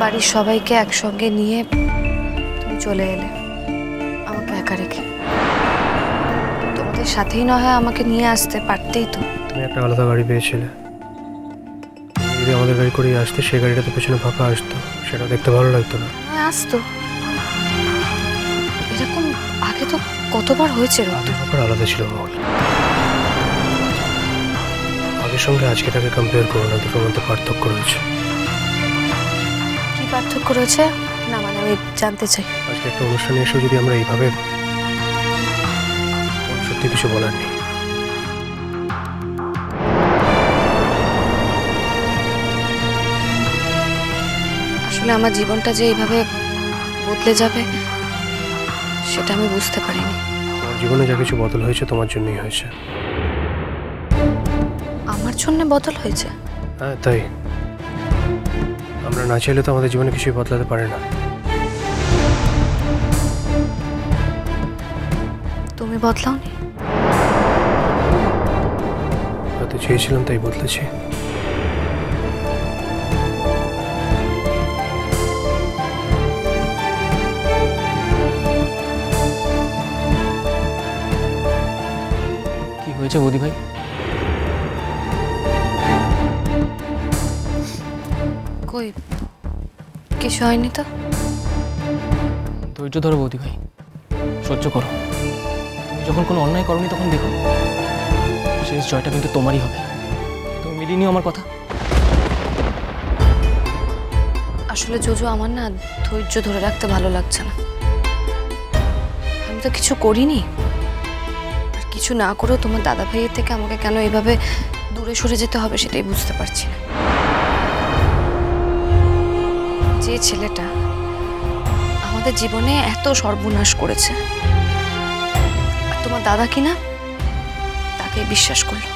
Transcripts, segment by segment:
বাড়ির সবাইকে একসঙ্গে নিয়ে তুমি চলে এলে আমাকে একা রেখে। তোমাদের সাথেই না হয় আমাকে নিয়ে আসতে পারতেই তো। তুমি একটা আলাদা গাড়ি পেয়েছিলে, যদি আমাদের গাড়ি করে আসতে সেই গাড়িটাতে পেছনে ফাঁকা আসতো, সেটা দেখতে ভালো লাগতো না? আসতো, এরকম আগে তো কতবার হয়েছে। আগের ব্যাপার আলাদা ছিল মহল, আগের সঙ্গে আজকেটাকে কম্পেয়ার করো না, দুটোর মধ্যে পার্থক্য রয়েছে। কি পার্থক্য রয়েছে? না মানে আমি জানতে চাই। আজকে একটা অনুষ্ঠানে এসেও যদি আমরা এইভাবে, সত্যি কিছু বলার নেই। আসলে আমার জীবনটা যে এইভাবে বদলে যাবে সেটা আমি বুঝতে পারিনি। তোমার জীবনে যা কিছু বদল হয়েছে তোমার জন্যই হয়েছে। আমার জন্য বদল হয়েছে? হ্যাঁ তাই, আমরা না চাইলে তো আমাদের জীবনে কিছুই বদলাতে পারে না। তুমি বদলাওনি? হয়তো চেয়েছিলাম তাই বদলেছি। কি হয়েছে বৌদি ভাই? কই কিছু হয়নি তো। ধৈর্য ধরো বৌদি ভাই, সহ্য করো। তুমি যখন কোনো অন্যায় করনি তখন দেখো শেষ জয়টা কিন্তু তোমারই হবে। তুমি মিলিয়ে নিও আমার কথা। আসলে জোজো আমার না ধৈর্য ধরে রাখতে ভালো লাগছে না। আমি তো কিছু করিনি, আর কিছু না করেও তোমার দাদা ভাইয়ের থেকে আমাকে কেন এভাবে দূরে সরে যেতে হবে সেটাই বুঝতে পারছি না। যে ছেলেটা আমাদের জীবনে এত সর্বনাশ করেছে, আর তোমার দাদা কিনা তাকে বিশ্বাস করলো,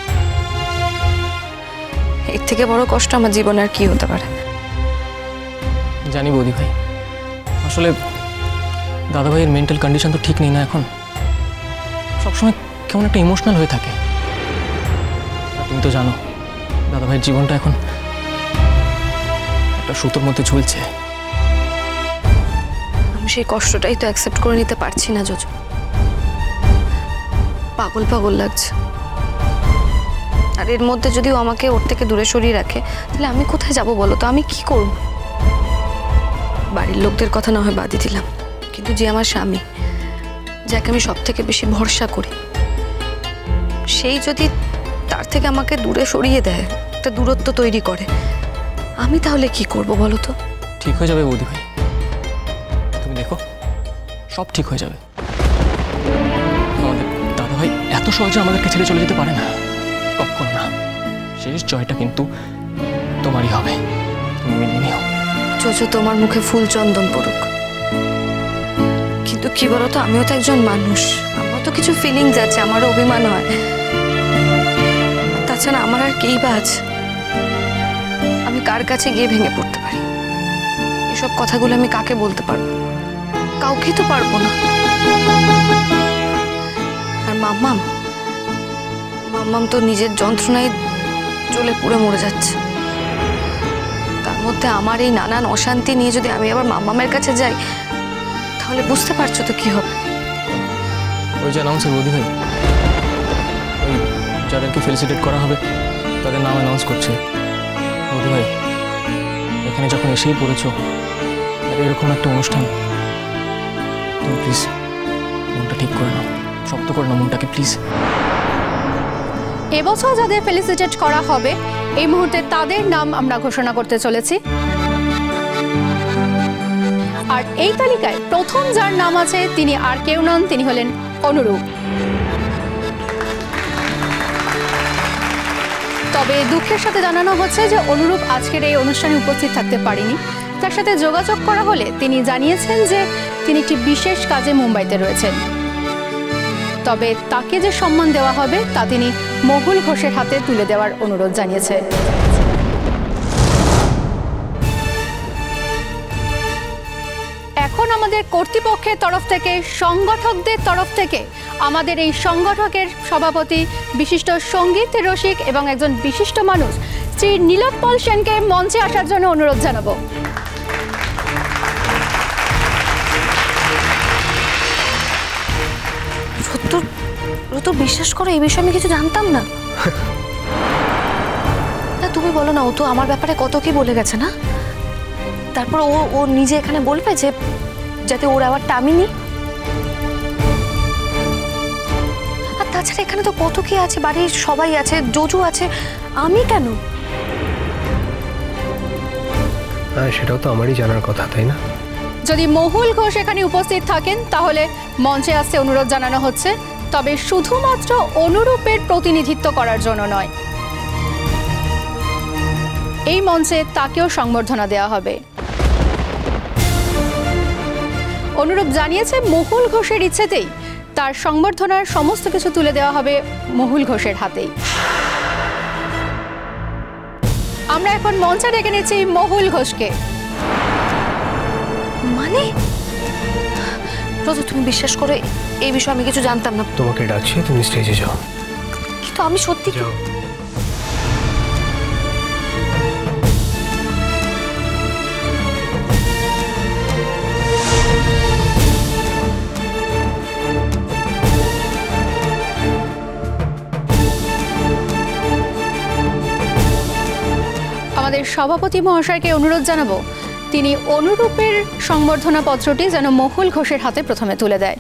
এর থেকে বড় কষ্ট আমার জীবনে আর কি হতে পারে? জানি বৌদি ভাই, আসলে দাদা ভাইয়ের মেন্টাল কন্ডিশন তো ঠিক নেই না এখন, সবসময় কেমন একটা ইমোশনাল হয়ে থাকে। আর তুমি তো জানো দাদা ভাইয়ের জীবনটা এখন একটা সুতোর মধ্যে ঝুলছে। আমি সেই কষ্টটাই তো অ্যাকসেপ্ট করে নিতে পারছি না জোজো। পাগল পাগল লাগছে। আর এর মধ্যে যদি ও আমাকে ওর থেকে দূরে সরিয়ে রাখে তাহলে আমি কোথায় যাব বলো তো? আমি কি করব? বাড়ির লোকদের কথা না হয় বাদই দিলাম, কিন্তু যে আমার স্বামী, যাকে আমি সব থেকে বেশি ভরসা করি, সেই যদি তার থেকে আমাকে দূরে সরিয়ে দেয়, একটা দূরত্ব তৈরি করে, আমি তাহলে কি করব বলো তো? ঠিক হয়ে যাবে বৌদি ভাই, তুমি দেখো সব ঠিক হয়ে যাবে। আমাদের দাদা ভাই এত সহজে আমাদেরকে ছেড়ে চলে যেতে পারে না, কখনো না। শেষ জয়টা কিন্তু তোমারই হবে, তুমি মেনে নিও। জোজো তোমার মুখে ফুল চন্দন পড়ুক, কিন্তু কি বলতো, আমিও তো একজন মানুষ, আমার তো কিছু ফিলিংস আছে, আমারও অভিমান হয়। তাছাড়া আমার আর কেই বা আছে? আমি কার কাছে গিয়ে ভেঙে পড়তে পারি? এসব কথাগুলো আমি কাকে বলতে পারবো? কাউকে তো পারবো না। আর মাম্মাম তো নিজের যন্ত্রণায় জ্বলে পুড়ে মরে যাচ্ছে। তার মধ্যে আমার এই নানান অশান্তি নিয়ে যদি আমি আবার মাম্মামের কাছে যাই, তাহলে বুঝতে পারছো তো কি হবে। ওই যে অ্যানাউন্সার বৌদি ভাই, ওই যাদেরকে ফেলিসিটেট করা হবে তাদের নাম অ্যানাউন্স করছে। বৌদি ভাই এখানে যখন এসেই পড়েছো, আর এরকম একটা অনুষ্ঠান, তুমি প্লিজ মনটা ঠিক করে নাও, শক্ত করে নাও মনটাকে প্লিজ। এবছর যাদের ফেলিসিটেট করা হবে এই মুহূর্তে তাদের নাম আমরা ঘোষণা করতে চলেছি। আর এই তালিকায় প্রথম যার নাম আছে তিনি আর কেউ নন, তিনি হলেন অনুরূপ। তবে দুঃখের সাথে জানানো হচ্ছে যে অনুরূপ আজকের এই অনুষ্ঠানে উপস্থিত থাকতে পারেনি। তার সাথে যোগাযোগ করা হলে তিনি জানিয়েছেন যে তিনি একটি বিশেষ কাজে মুম্বাইতে রয়েছেন। তবে তাকে যে সম্মান দেওয়া হবে তা তিনি মহুল ঘোষের হাতে তুলে দেওয়ার অনুরোধ জানিয়েছে। এখন আমাদের কর্তৃপক্ষের তরফ থেকে, সংগঠকদের তরফ থেকে আমাদের এই সংগঠকের সভাপতি, বিশিষ্ট সঙ্গীত রসিক এবং একজন বিশিষ্ট মানুষ শ্রী নীলোৎপল সেনকে মঞ্চে আসার জন্য অনুরোধ জানাবো। বিশ্বাস করো এই বিষয়ে আমি কিছু জানতাম না। না তুমি বলো না, ও তো আমার ব্যাপারে কত কি বলে গেছে না। তারপর ও নিজে এখানে বলবে যে যাতে ওর আবারটা আমি নিই। আর তাছাড়া এখানে তো কত কি আছে, বাড়ির সবাই আছে, জোজু আছে, আমি কেন? হ্যাঁ, সেটাও তো আমারই জানার কথা, তাই না? যদি মহুল ঘোষ এখানে উপস্থিত থাকেন তাহলে মঞ্চে আসতে অনুরোধ জানানো হচ্ছে, তবে শুধুমাত্র অনুরূপের প্রতিনিধিত্ব করার জন্য নয়, এই মঞ্চে তাকেও সংবর্ধনা দেওয়া হবে। অনুরূপ জানিয়েছে মহুল ঘোষের ইচ্ছেতেই তার সংবর্ধনার সমস্ত কিছু তুলে দেওয়া হবে মহুল ঘোষের হাতেই। আমরা এখন মঞ্চে ডেকে নিচ্ছি মহুল ঘোষকে। মানে তুমি বিশ্বাস করে এই বিষয়ে আমি কিছু জানতাম না। তোমাকে ডাকছি, তুমি স্টেজে যাও। কিন্তু আমি সত্যি যাও। আমাদের সভাপতি মহাশয়কে অনুরোধ জানাবো তিনি অনুরূপের সংবর্ধনা পত্রটি যেন মহুল ঘোষের হাতে প্রথমে তুলে দেয়।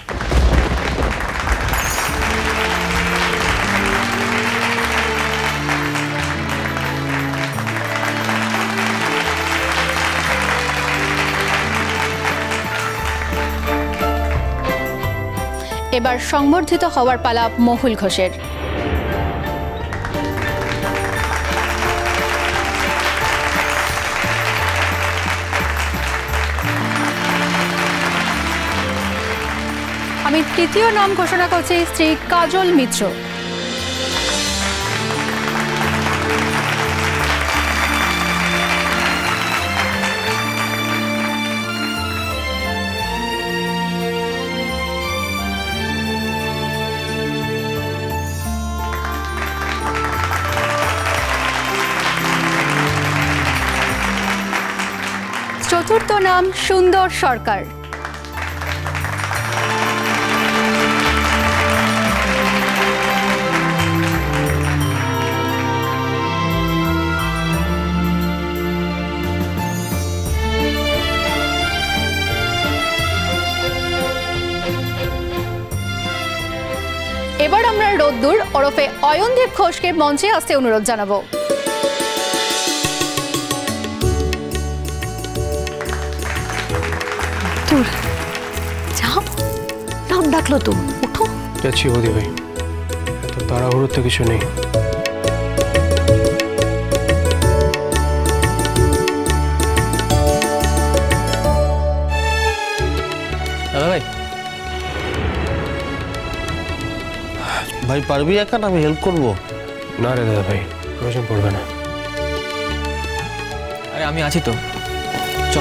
এবার সংবর্ধিত হওয়ার পালা মহুল ঘোষের। আমি তৃতীয় নাম ঘোষণা করছি শ্রী কাজল মিত্র। চতুর্থ নাম সুন্দর সরকার। এবার আমরা রোদ্দুর ওরফে অয়নদীপ ঘোষকে মঞ্চে আসতে অনুরোধ জানাবো। যাও, নাম ডাকলো তো, উঠো। যাচ্ছি বৌদি ভাই, এত তাড়াহুড়োর তো কিছু নেই। দাদা ভাই, ভাই পারবি একা, আমি হেল্প করবো? না রে দাদা ভাই, প্রয়োজন পড়বে না। আরে আমি আছি তো, চ।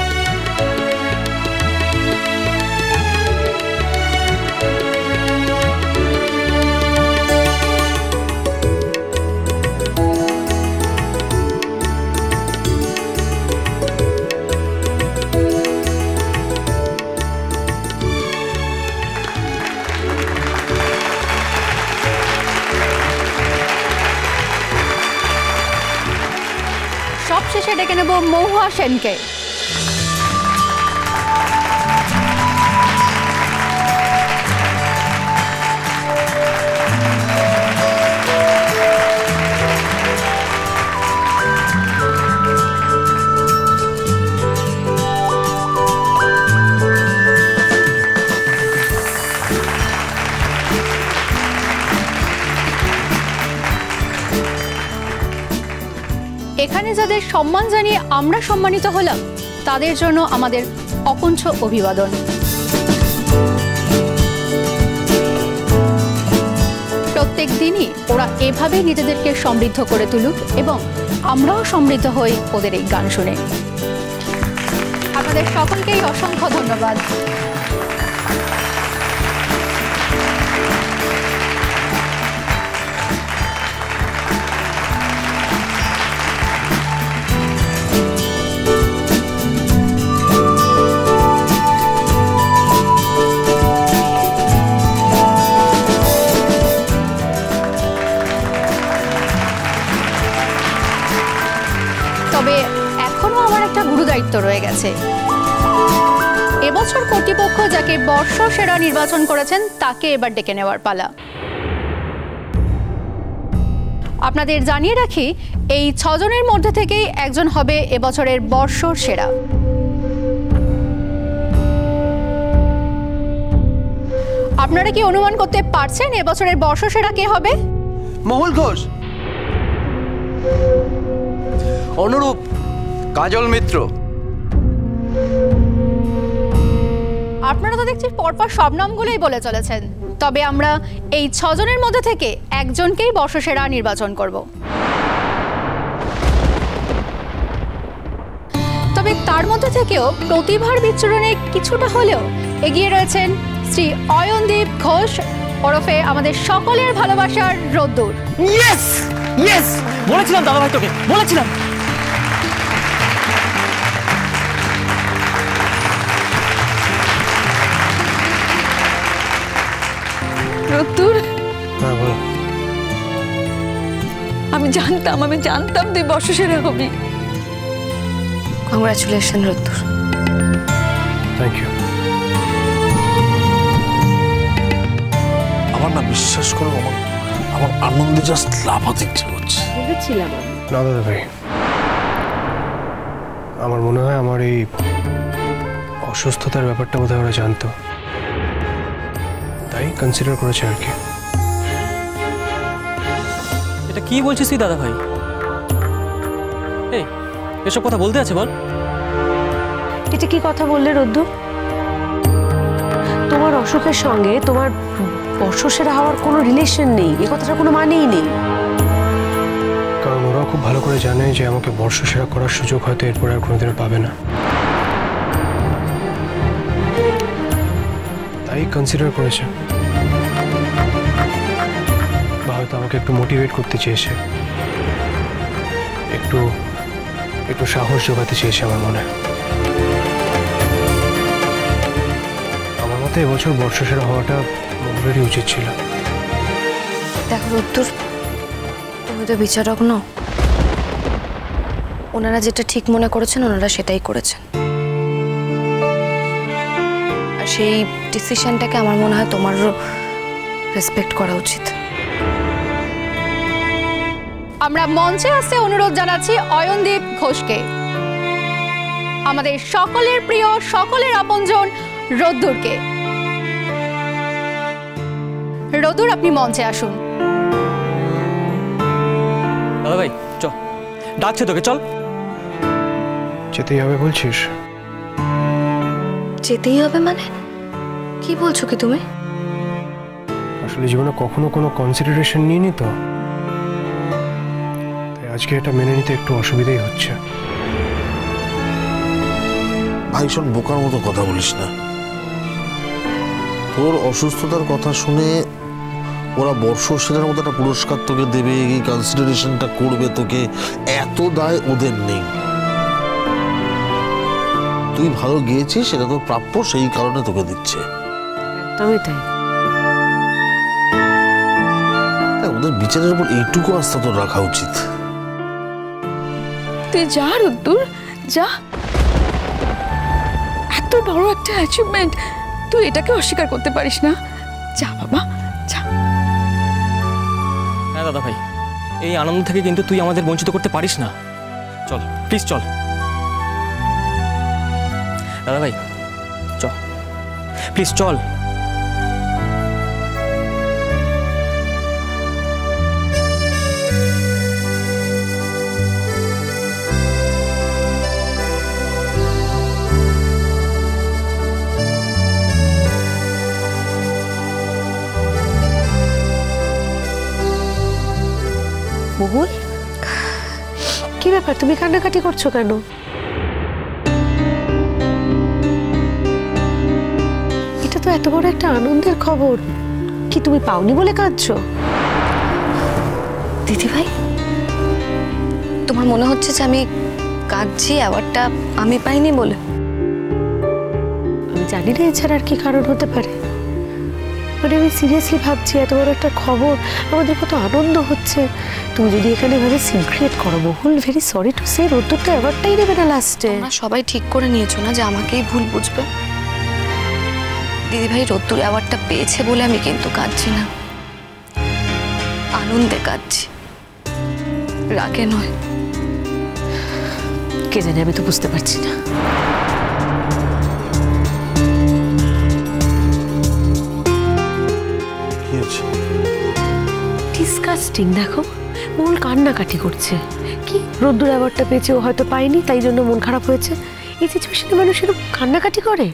সবশেষে ডেকে নেব মহুয়া সেনকে। এখানে যাদের সম্মান জানিয়ে আমরা সম্মানিত হলাম তাদের জন্য আমাদের অকুণ্ঠ অভিবাদন। প্রত্যেক দিনই ওরা এভাবেই নিজেদেরকে সমৃদ্ধ করে তুলুক এবং আমরাও সমৃদ্ধ হই ওদের এই গান শুনে। আপনাদের সকলকেই অসংখ্য ধন্যবাদ। তবে এখনো আমার একটা গুরুদায়িত্ব রয়ে গেছে। এবছর কর্তৃপক্ষ যাকে বর্ষ সেরা নির্বাচন করেছেন তাকে এবার ডেকে নেওয়ার পালা। আপনাদের জানিয়ে রাখি, এই 6 জনের মধ্যে থেকেই একজন হবে এবছরের বর্ষ সেরা। আপনারা কি অনুমান করতে পারছেন এবছরের বর্ষ সেরা কে হবে? মহুল ঘোষ, অনুরূপ, কাজল মিত্র। আপনারা তো দেখছি পরপর সব নামগুলোই বলে চলেছেন, তবে আমরা এই 6 জনের মধ্যে থেকে একজনকেই বর্ষসেরা নির্বাচন করব। তবে তার মধ্যে থেকেও প্রতিভার বিচরণে কিছুটা হলেও এগিয়ে রয়েছেন শ্রী অয়নদীপ ঘোষ ওরফে আমাদের সকলের ভালোবাসার রোদ্দুর। ইয়েস ইয়েস, বলেছিলাম দাদাভাই, তোকে বলেছিলাম। রোদ্দুর, হ্যাঁ বল। আমি জানতাম তুই বর্ষসেরা হবি। কংগ্রাচুলেশন রোদ্দুর। Thank you. আমার না বিশ্বাস করো, আমার আনন্দে জাস্ট লাফাতে ইচ্ছে করছে। না দাদা ভাই, আমার মনে হয় আমার এই অসুস্থতার ব্যাপারটা বোধহয় ওরা জানতো, তাই কনসিডার করেছে আর কি। এটা কি বলছিস তুই দাদাভাই? এই এসব কথা বলতে আছে বল। এটা কি কথা বললে রদ্দু? তোমার অসুখের সঙ্গে তোমার বর্ষসেরা হওয়ার কোনো রিলেশন নেই, এ কথাটা কোনো মানেই নেই। কারণ ওরাও খুব ভালো করে জানে যে আমাকে বর্ষসেরা করার সুযোগ হয়তো এরপর আর কোনোদিনও পাবে না, তাই কনসিডার করেছে। বা হয়তো আমাকে একটু মোটিভেট করতে চেয়েছে, একটু সাহস জোগাতে চেয়েছে আমার মনে। আমার মতে এবছর বর্ষসেরা হওয়াটা মহুলেরই উচিত ছিল। দেখো রোদ্দুর, তুমি তো বিচারক নও। ওনারা যেটা ঠিক মনে করেছেন ওনারা সেটাই করেছেন, আর সেই ডিসিশনটাকে আমার মনে হয় তোমারও রেসপেক্ট করা উচিত। আমরা মঞ্চে আসতে অনুরোধ জানাচ্ছি অয়নদীপ ঘোষকে, আমাদের সকলের প্রিয়, সকলের আপনজন রোদ্দুরকে। রোদ্দুর, আপনি মঞ্চে আসুন। দাদাভাই চ, ডাকছে তোকে, চল। যেতেই হবে বলছিস? যেতেই হবে মানে কি বলছো কি তুমি? আসলে জীবনে কখনো কোনো কনসিডারেশন নিইনি তো, তাই আজকে এটা মেনে নিতে একটু অসুবিধাই হচ্ছে। ভাই শোন, বোকার মতো কথা বলিস না। তোর অসুস্থতার কথা শুনে ওরা বর্ষসেরার মতো একটা পুরস্কার তোকে দেবে, এই কনসিডারেশনটা করবে তোকে, এত দায় ওদের নেই। তুই ভালো গিয়েছিস, সেটা তোর প্রাপ্য, সেই কারণে তোকে দিচ্ছে। একদমই তাই। ওদের বিচারের উপর এইটুকু আস্থা তোর রাখা উচিত। তুই যা রোদ্দুর, যা। এত বড় একটা অ্যাচিভমেন্ট, তুই এটাকে অস্বীকার করতে পারিস না। যা বাবা, যা। হ্যাঁ দাদাভাই, এই আনন্দ থেকে কিন্তু তুই আমাদের বঞ্চিত করতে পারিস না। চল প্লিজ, চল দাদাভাই, চল প্লিজ, চল। মহুল, কি ব্যাপার, তুমি কান্নাকাটি করছো কেন? এটা তো এত বড় একটা আনন্দের খবর, কি তুমি পাওনি বলে কাঁদছো? দিদি ভাই, তোমার মনে হচ্ছে যে আমি কাঁদছি অ্যাওয়ার্ডটা আমি পাইনি বলে? আমি জানি না এছাড়া আর কি কারণ হতে পারে। মানে আমি সিরিয়াসলি ভাবছি, এত বড় একটা খবর, আমাদের কত আনন্দ হচ্ছে, তুমি যদি এখানে ভাবে সিন ক্রিয়েট করো। মহুল, ভেরি সরি টু সে, রোদ্দুর তো অ্যাওয়ার্ডটাই নেবে না লাস্টে। তোমরা সবাই ঠিক করে নিয়েছো না যে আমাকেই ভুল বুঝবে? দিদিভাই রোদ্দুর অ্যাওয়ার্ডটা পেয়েছে বলে আমি কিন্তু কাঁদছি না, আনন্দে কাঁদছি, রাগে নয়। কে জানে, আমি তো বুঝতে পারছি না। ডিসকাস্টিং, দেখো মহুল কান্নাকাটি করছে। কি রোদ্দুর অ্যাওয়ার্ডটা পেয়েছে, ও হয়তো পায়নি তাই জন্য মন খারাপ হয়েছে। এই সিচুয়েশনে মানুষ এরকম কান্নাকাটি করে?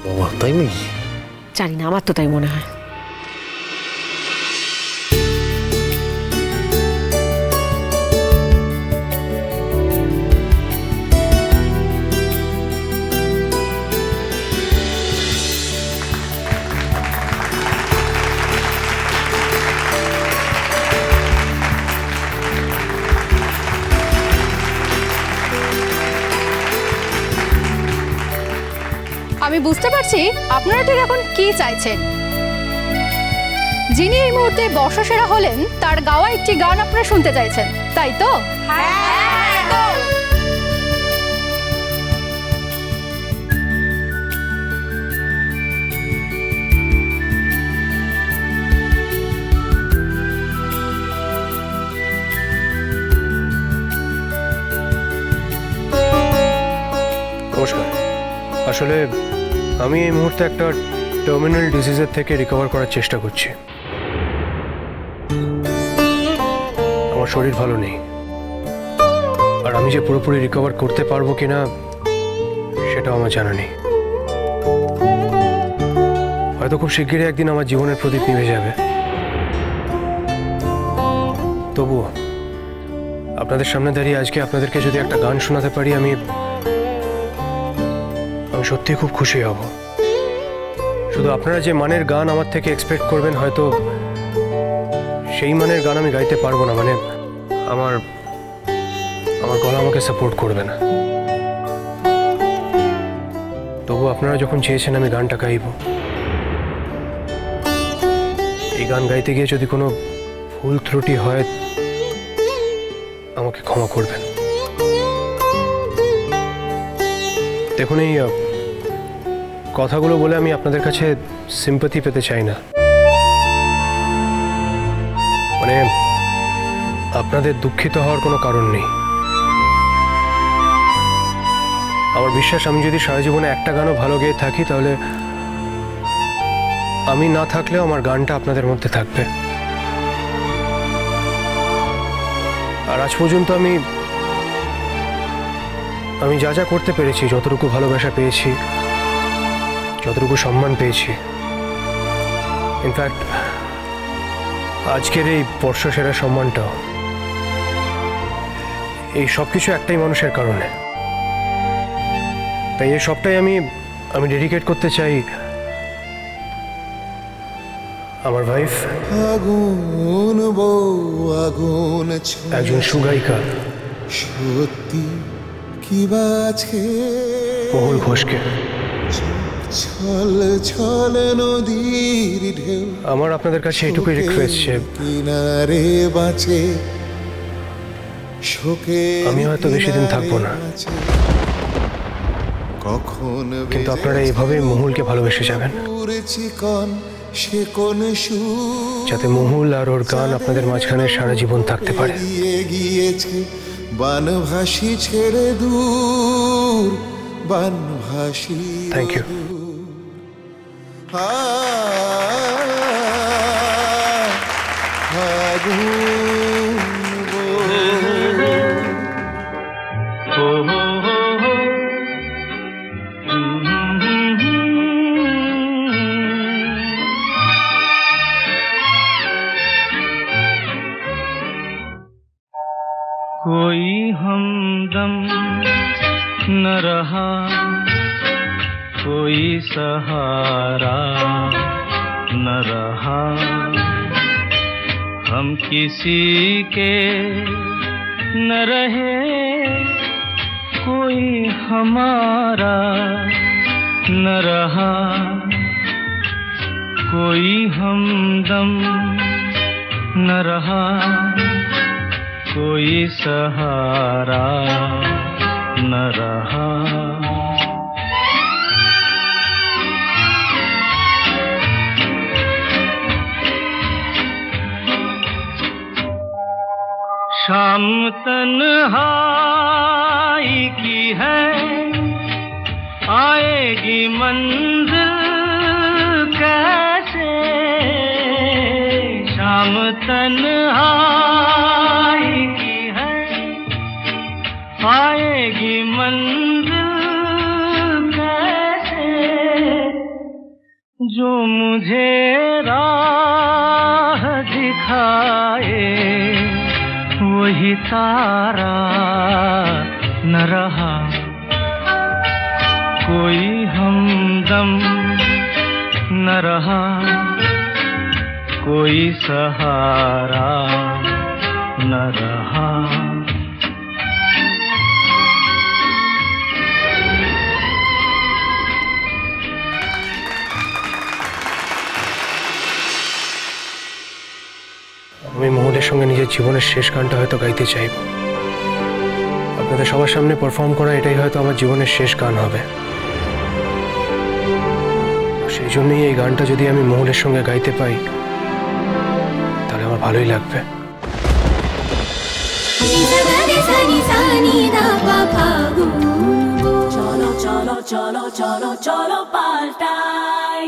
বাবা, তাই নাকি? জানি না, আমার তো তাই মনে হয়। আমি বুঝতে পারছি আপনারা ঠিক এখন কি চাইছেন। যিনি এই মুহূর্তে বর্ষসেরা হলেন তার গাওয়া একটি গান আপনারা শুনতে চাইছেন, তাই তো? নমস্কার। আসলে আমি এই মুহূর্তে একটা টার্মিনাল ডিজিজের থেকে রিকভার করার চেষ্টা করছি। আমার শরীর ভালো নেই, আর আমি যে পুরোপুরি রিকভার করতে পারবো কিনা সেটাও আমার জানা নেই। হয়তো খুব শিগগিরই একদিন আমার জীবনের প্রদীপ নিভে যাবে। তবুও আপনাদের সামনে দাঁড়িয়ে আজকে আপনাদেরকে যদি একটা গান শোনাতে পারি, আমি সত্যি খুব খুশি হব। শুধু আপনারা যে মানের গান আমার থেকে এক্সপেক্ট করবেন, হয়তো সেই মানের গান আমি গাইতে পারবো না, মানে আমার গলা আমাকে সাপোর্ট করবে না। তবু আপনারা যখন চেয়েছেন আমি গানটা গাইব, এই গান গাইতে গিয়ে যদি কোনো ভুল ত্রুটি হয় আমাকে ক্ষমা করবেন। দেখুন, এই কথাগুলো বলে আমি আপনাদের কাছে সিম্পাথি পেতে চাই না, মানে আপনাদের দুঃখিত হওয়ার কোনো কারণ নেই। আমার বিশ্বাস, আমি যদি সারা জীবনে একটা গানও ভালো গেয়ে থাকি, তাহলে আমি না থাকলেও আমার গানটা আপনাদের মধ্যে থাকবে। আর আজ পর্যন্ত আমি যা যা করতে পেরেছি, যতটুকু ভালোবাসা পেয়েছি, যতটুকু সম্মান পেয়েছি, ইনফ্যাক্ট আজকের এই বর্ষসেরা সম্মানটাও, এই সব কিছু একটাই মানুষের কারণে। তাই এই সবটাই আমি ডেডিকেট করতে চাই আমার ওয়াইফ, একজন সুগায়িকা মহুল ঘোষকে। আমার আপনাদের কাছে এইটুকুই রিকোয়েস্ট যে আমি হয়তো বেশি দিন থাকবো না, কিন্তু আপনারা এইভাবেই মহুলকে ভালোবেসে যাবেন, যাতে মহুল আর ওর গান আপনাদের মাঝখানে সারা জীবন থাকতে পারে। বানভাসী ছেড়ে দূর, বানভাসী। Thank you. कोई हमदम न रहा, कोई सहारा न रहा, हम किसी के न रहे, कोई हमारा न रहा, कोई हमदम न रहा, कोई सहारा न रहा। शाम तन्हाई की है, आएगी मंजिल कैसे। शाम तन्हाई की है, आएगी मंजिल कैसे। जो मुझे राह दिखाए वही तारा न रहा, कोई हमदम न रहा, कोई सहारा न रहा। আমি মহলের সঙ্গে নিজের জীবনের শেষ গানটা হয়তো গাইতে চাইব। আপনাদের সবার সামনে পারফর্ম করা এটাই হয়তো আমার জীবনের শেষ গান হবে। সেই জন্যই এই গানটা যদি আমি মহলের সঙ্গে গাইতে পাই তাহলে আমার ভালোই লাগবে। চলো চলো চলো চলো চলো পাল্টাই।